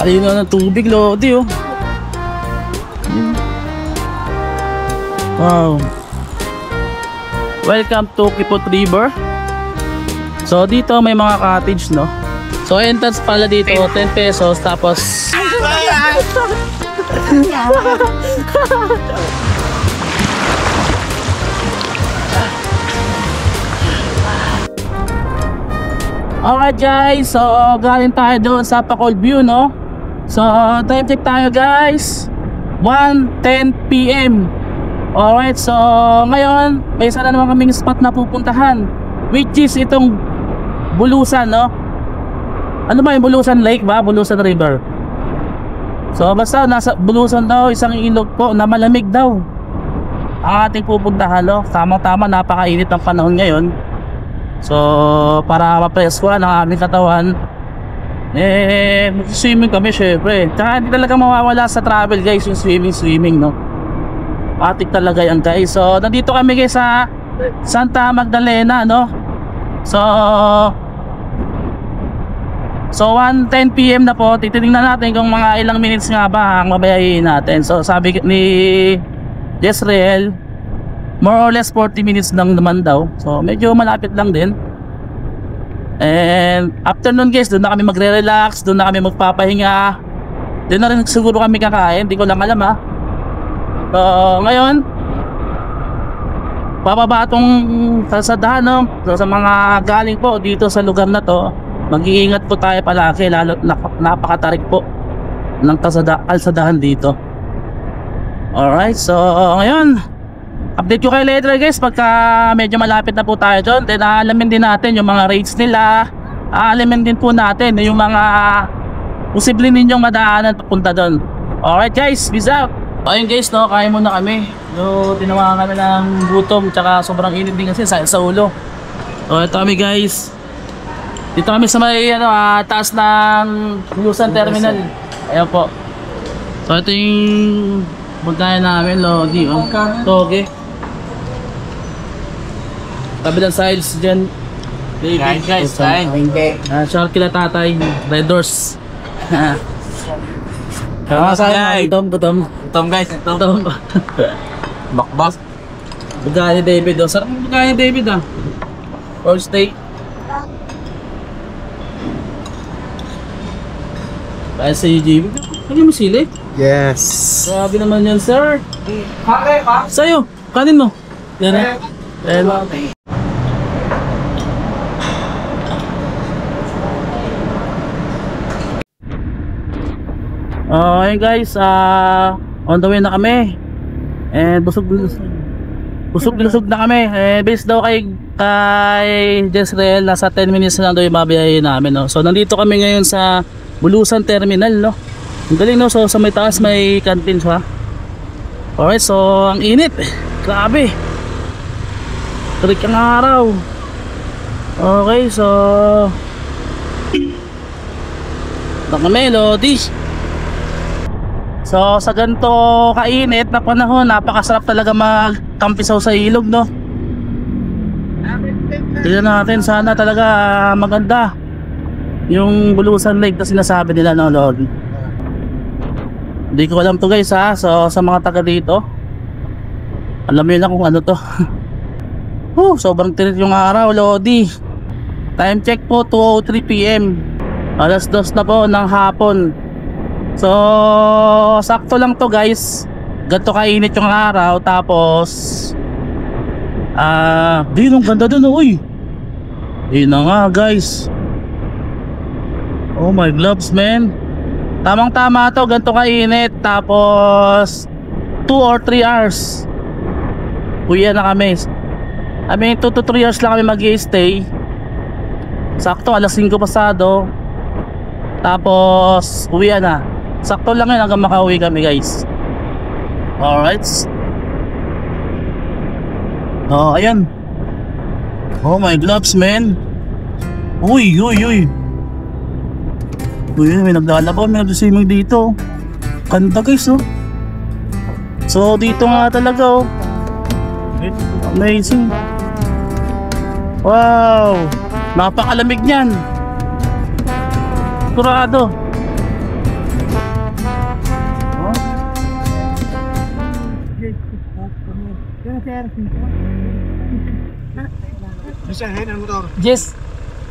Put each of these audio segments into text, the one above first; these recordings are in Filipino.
Lino ng tubig, Lodi, oh. Wow. Welcome to Kipot River. So dito may mga cottage, no? So entrance pala dito 10 pesos tapos okay guys, so galing tayo doon sa Pacol View, no? So time check tayo guys, 1:10 PM. Alright, so ngayon may isa na naman kaming spot na pupuntahan, which is itong Bulusan, no? Ano ba yung Bulusan Lake ba? Bulusan River. So basta nasa Bulusan daw, isang ilog po na malamig daw ang ating pupuntahan, no? Tamang-tama, napakainit ang panahon ngayon. So para mapresko ang aming katawan, swimming kami syempre. Tsaka hindi talaga mawawala sa travel guys yung swimming, no? Atik talaga yan guys. So nandito kami guys sa Santa Magdalena, no? So 1:10 PM na po. Titingnan natin kung mga ilang minutes nga ba ang mabayahin natin. So sabi ni Jezreel, more or less 40 minutes lang naman daw. So medyo malapit lang din. And after nun guys, doon na kami magre-relax, doon na kami magpapahinga, doon na rin siguro kami kakain. Hindi ko lang alam, ha. So ngayon bababa itong kalsadahan, no? So sa mga galing po dito sa lugar na to, mag-iingat po tayo palagi, lalo napakatarik po ng kalsadahan dito. Alright, so ngayon update ko kayo later guys pagka medyo malapit na po tayo dyan. Then aalamin din natin yung mga rates nila, aalamin din po natin yung mga posible ninyong madaanan papunta doon. Alright guys, peace out. Ayun guys, no, kain muna kami. So tinawagan kami ng gutom, tsaka sobrang init din kasi sa ulo. So ito kami guys, dito kami sa may taas ng Bulusan Terminal. Ayan po. So ito yung puntahan namin, Lodi, oh. Toge. Tabi ng sides dyan. Kain guys, kain. Shout kila tatay, Red Doors. Tom guys, Tom. Bakbak. Buga ni David, oh. Sarap yung buga ni David, ah. All steak. Kaya sa UGB, kanya mo sili? Yes. Grabe naman yan, sir. Sa'yo, kanin mo. Yan, eh. Ayun guys, on the way na kami. And busog na kami. Based daw kay Jezreel, nasa 10 minutes na lang daw yung babiyahin namin, no? So nandito kami ngayon sa Bulusan Terminal, no? Ang galing, no? So sa may taas may canteen siya. Alright, so ang init, grabe, tarik ang araw. Okay, so na kami, Lodi. So sa ganito kainit na panahon, napakasarap talaga magkampisaw sa ilog, no? Tignan natin, sana talaga maganda yung Bulusan Lake na sinasabi nila, no, Lord? Hindi ko alam to guys, ha. So sa mga taga dito, alam nyo na kung ano to. Sobrang tirit yung araw, Lodi. Time check po 2:03 PM. Alas 2 na po ng hapon. So sakto lang to guys, ganito kainit yung araw. Tapos di nung ganda dun, uy. Di na nga guys. Oh my gloves, man. Tamang tama to, ganito kainit. Tapos 2 or 3 hours uwi na kami. I mean 2 to 3 hours lang kami mag-i-stay. Sakto alas 5 pasado. Tapos uwi na. Sakto lang yun hanggang makauwi kami guys. Alright. Oh, ayan. Oh my gloves, man. Uy. Uy, may naglalaba, may nagsisiming dito. Kanta guys, oh. So dito nga talaga, oh. Amazing. Wow, napakalamig niyan. Kurado. Yes.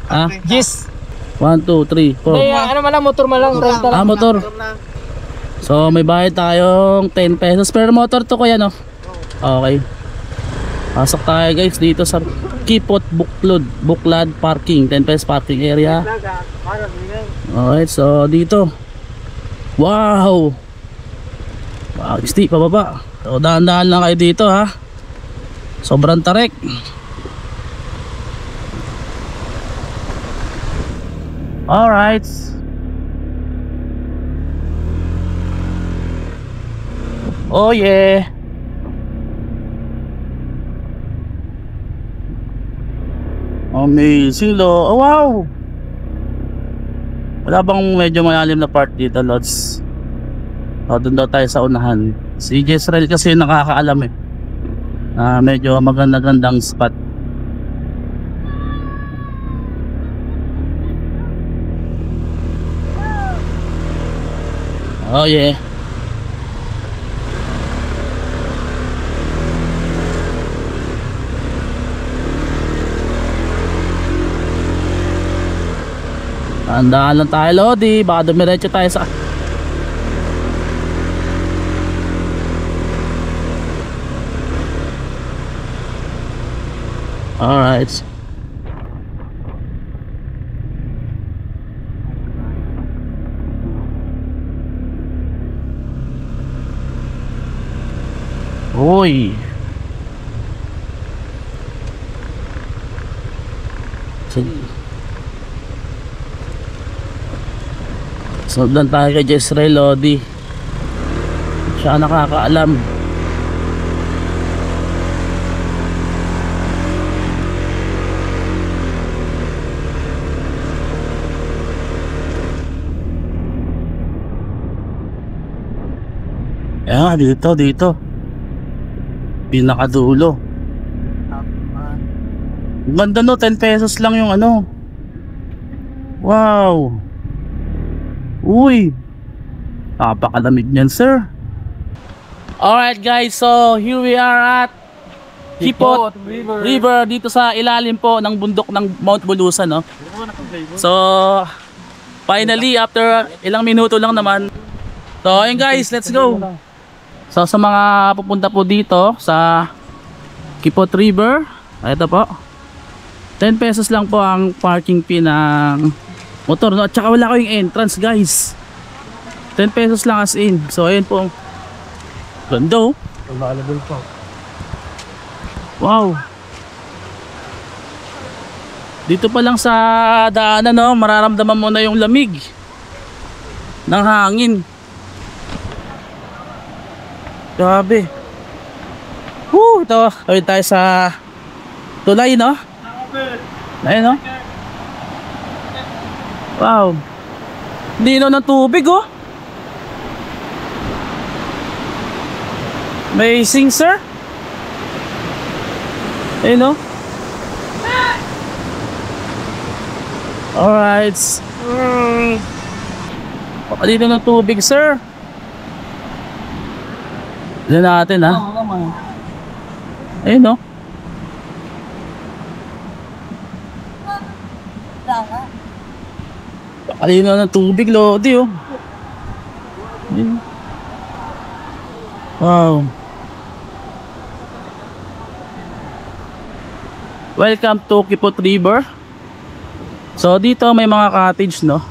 Ah, Yes. 1, 2, 3, 4. Ano man lang, motor man lang. Ah, motor. So may bayad tayong 10 pesos per motor to kuya, no? Okay. Pasok tayo guys dito sa Kipot Buklad parking, 10 pesos parking area. Alright, so dito. Wow. Wow, steep pababa. So dahan-dahan lang kayo dito ha. Sobrang tarik. Alright. Oh yeah. Amazing lo. Oh, wow. Wala bang medyo malalim na part dito, Lods? O, doon daw tayo sa unahan. Si Jezreel kasi nakakaalam eh. Medyo maganda-gandang spot. Oh yeah. Tandaan lang tayo, Lodi. Baka dumiretso tayo sa... Alright. Uy. Sundan tayo kay Jezreel, Lodi. Siya nakakaalam. Ayan, dito. Pinakadulo. Ganda no, 10 pesos lang yung ano. Wow. Uy. Napakalamig niyan, sir. Alright guys, so here we are at Kipot River dito sa ilalim po ng bundok ng Mount Bulusan, no? So finally after ilang minuto lang naman. So ayun guys, let's go. So sa mga pupunta po dito sa Kipot River, ito po, 10 pesos lang po ang parking fee ng motor, no? At saka wala kayong entrance guys, 10 pesos lang as in. So ayun po, ganda oh. Available pa. Wow. Dito pa lang sa daanan, no, mararamdaman mo na yung lamig ng hangin. Grabe. Woo, ito. Tawid tayo sa tulay, no? Ayun, no? Wow. Linaw ng tubig, oh. Amazing, sir. Ayun, no? Alright. Linaw ng tubig, sir. Tignan natin, ha? Ayun, no? Pakalinaw ng tubig, Lodi, oh. Ayun. Wow. Welcome to Kipot River. So dito may mga cottage, no?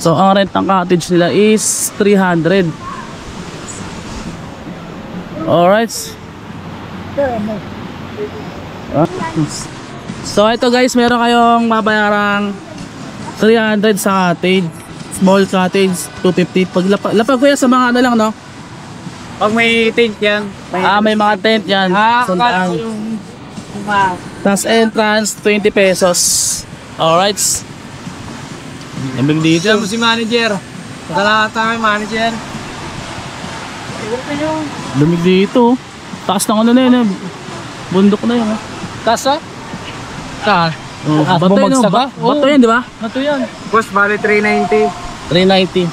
So ang rent ng cottage nila is 300. Alright. So ito guys, meron kayong mabayarang 300 sa cottage. Small cottage, 250. Pag lapag ko yan sa mga ano lang, no? Pag may tent yan. May mga tent yan. Sandaan. Tapos entrance, 20 pesos. Alright. Lamig dito. Siya mo si manager. Nakalata kami manager. Lamig dito. Taas ng ano na yun. Bundok na yun. Kasa? Ka. Bato yun. bumagsak ba? Bato yun, di ba? Bato yan. Boss, bali 390. 390.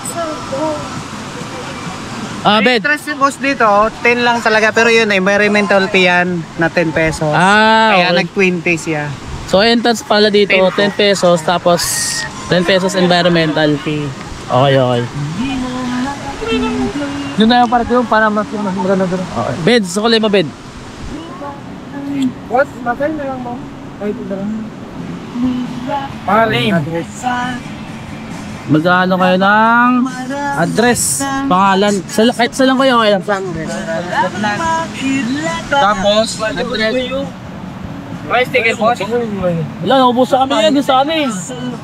Bed. Interest boss dito, 10 lang talaga. Pero yun, environmental fee yan na 10 pesos. Kaya Okay. nag-20 siya. So entrance pala dito, 10 pesos, tapos 10 pesos environmental fee. Okay. Doon na yung para doon, para mas maganda doon. Okay. Bed, sukulay mo bed. What? Matay na lang mo. Ay, ito na lang. Pare. Magkano kayo ng address, pangalan. Kahit sa lang kayo, okay lang. Tapos, price ticket boss. Wala, naubusan kami yan sa amin.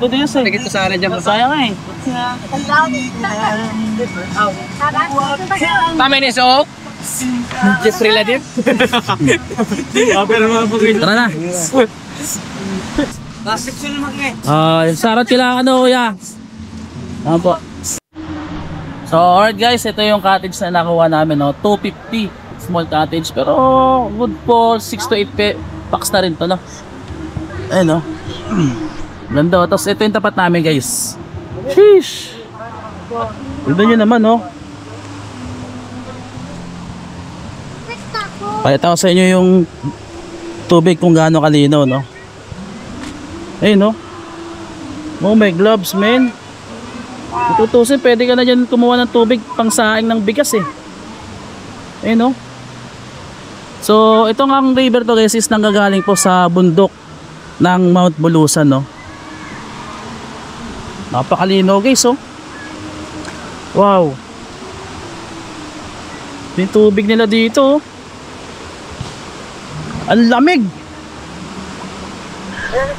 Pwede yun sir. Ticket ko sa akin dyan. Sayang eh. Tama ni so. Jeffrey Ladip. Tara na. Yung sarat kailangan na kuya. Ano po. So alright guys, ito yung cottage na nakuha namin, no? 250 small cottage, pero good for 6 to 8 packs na rin to, no? Ayun, no? Ganda. Tapos ito yung tapat namin guys. Sheesh. Ganda nyo naman, no? Pakita ko sa inyo yung tubig kung gaano kalino, no? Ayun, no? Oh, may gloves, man. Tutusin, pwede ka na dyan kumuha ng tubig pang saing ng bigas, eh. Ayun, no? So, itong ang river to guys is nanggagaling po sa bundok ng Mount Bulusan, no? Napakalino guys, oh. Wow. Yung tubig nila dito, oh. Ang lamig.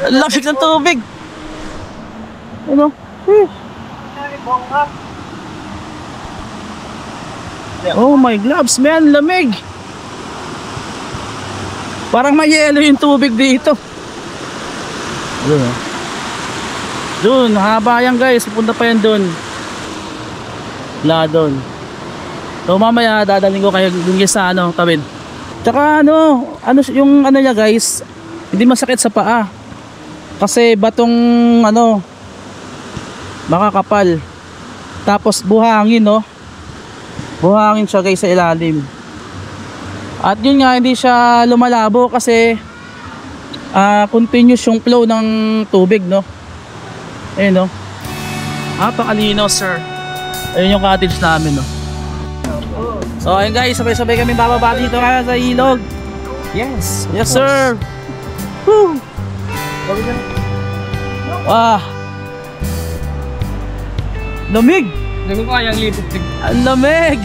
Ang lamig ng tubig. Ano? Oh my gloves, man, lamig. Parang may yelo yung tubig dito. Doon, haba yan guys. Pupunta pa yan doon. Wala doon. So mamaya dadaling ko kayo dun sa ano, tawid. Tsaka ano yung ano niya guys, hindi masakit sa paa. Kasi batong ano, makakapal. Tapos buhangin, no? Buhangin siya guys sa ilalim. At yun nga, hindi siya lumalabo kasi continuous yung flow ng tubig, no? Ayun, no? Napakalinaw, sir. Ayun yung cottage namin, no? So ayun guys, sabay-sabay kami bababa dito nga sa ilog. Yes. Yes sir. Woo. Lamig. Hindi ko kayang lipot. Ang lamig.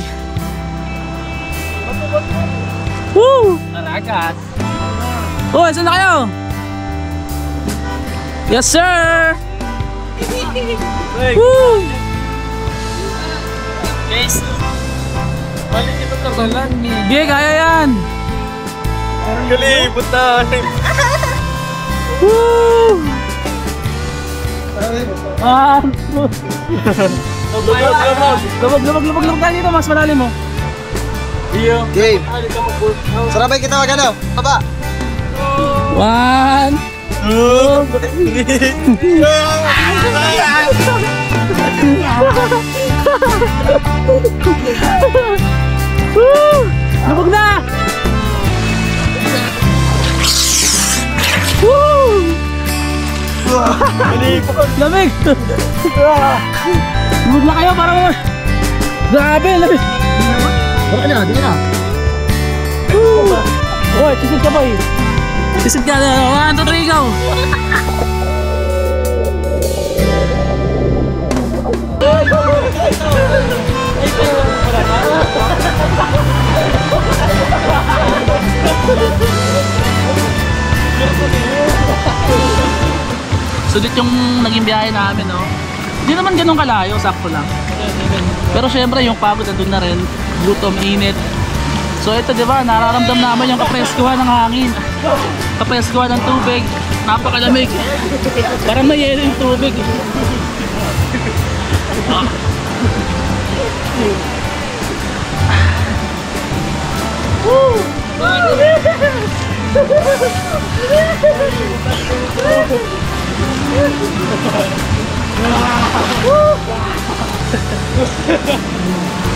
Woo. Taragas. Oh, saan na kayo? Yes sir. Woo. Guys. Balik ito kabalan ni. Big, kaya yan. Galing, puta. Woo. Lumag tayo dito, mas malalim mo. Game. Sarabay kita wag ano? Baba. 1, 2. Lubog na! Woo! Lamig! Lubog na kayo parang... Grabe, lamig! Baka na, di na. Oy, sisid ka boy. Sisid ka na. 1, 2, 3, go! Sulit yung naging biyahe namin, no? Hindi naman ganun kalayo, sakto lang. Pero syempre yung pagod nandun na rin, gutom, init. So ito, di ba, nararamdam naman yung kapreskuhan ng hangin, kapreskuhan ng tubig, napakalamig. Parang may yelo yung tubig.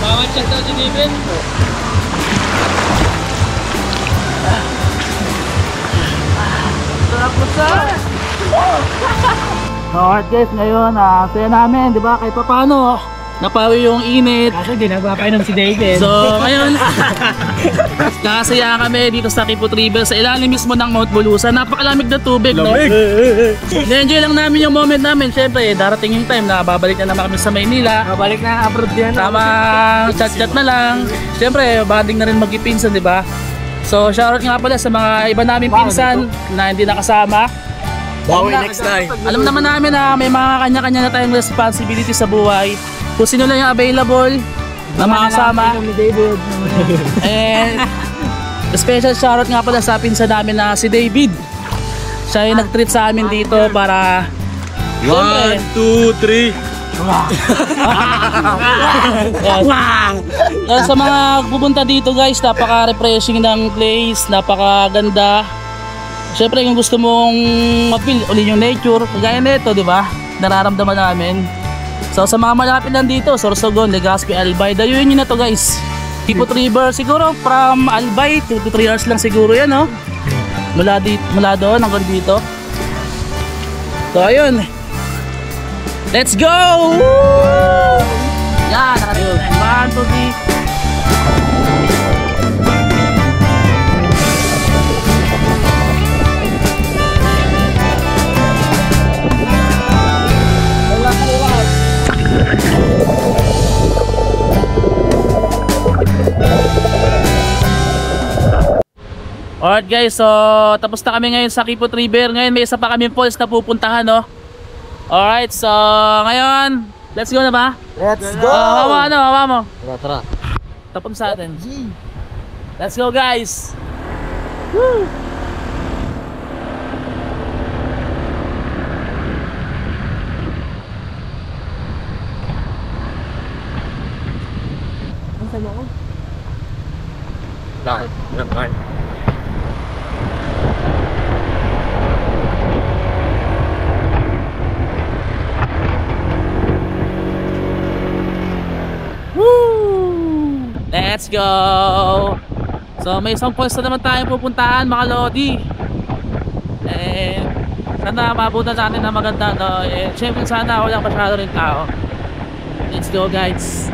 Bawat chat daw si David. Alright guys, ngayon saya namin, di ba? Kahit pa paano, napawi yung init. Kaso di nagpapainom si David. So ngayon, nakasaya kami dito sa Kipot River sa ilalim mismo ng Mount Bulusan. Napakalamig na tubig, no? Enjoy lang namin yung moment namin. Siyempre, darating yung time na babalik na naman kami sa Maynila. Babalik na abroad yan. Tama, chat-chat na lang. Siyempre, banding na rin mag-ipinsan, di ba? So, shoutout nga pala sa mga iba namin pinsan na hindi nakasama. Bawi next time. Alam naman namin na may mga kanya-kanya na tayong responsibility sa buhay. Kung sino lang yung available na makasama. Ni David. And special shoutout nga pala sa pinsan namin na si David. Siya yung nag-treat sa amin dito para 1, 2, 3. Yan, sa mga pupunta dito guys, napaka-refreshing ng place, napakaganda. Siyempre kung gusto mong ma-feel ulit yung nature, kagaya nito, di ba? Nararamdaman namin. So sa mga malapit lang dito, Sorsogon, Legazpi, Albay, dayuin nyo na to guys. Kipot River, siguro from Albay, 2 to 3 hours lang siguro yan, no? Mula doon hanggang dito. So ayun. Let's go! Woo! Yan, nakarating na. 1, 2, 3. Alright guys, so tapos na kami ngayon sa Kipot River. Ngayon may isa pa kami falls na pupuntahan, no? Alright, so ngayon, let's go na ba? Let's go! Hawa mo. Tara. Tapos sa atin. Let's go guys! Woo! Lakad. Let's go! So may isang falls na naman tayo pupuntahan, mga Lodi. Sana mabutan sa atin na maganda, no? Syempre sana walang masyado rin tao. Let's go guys!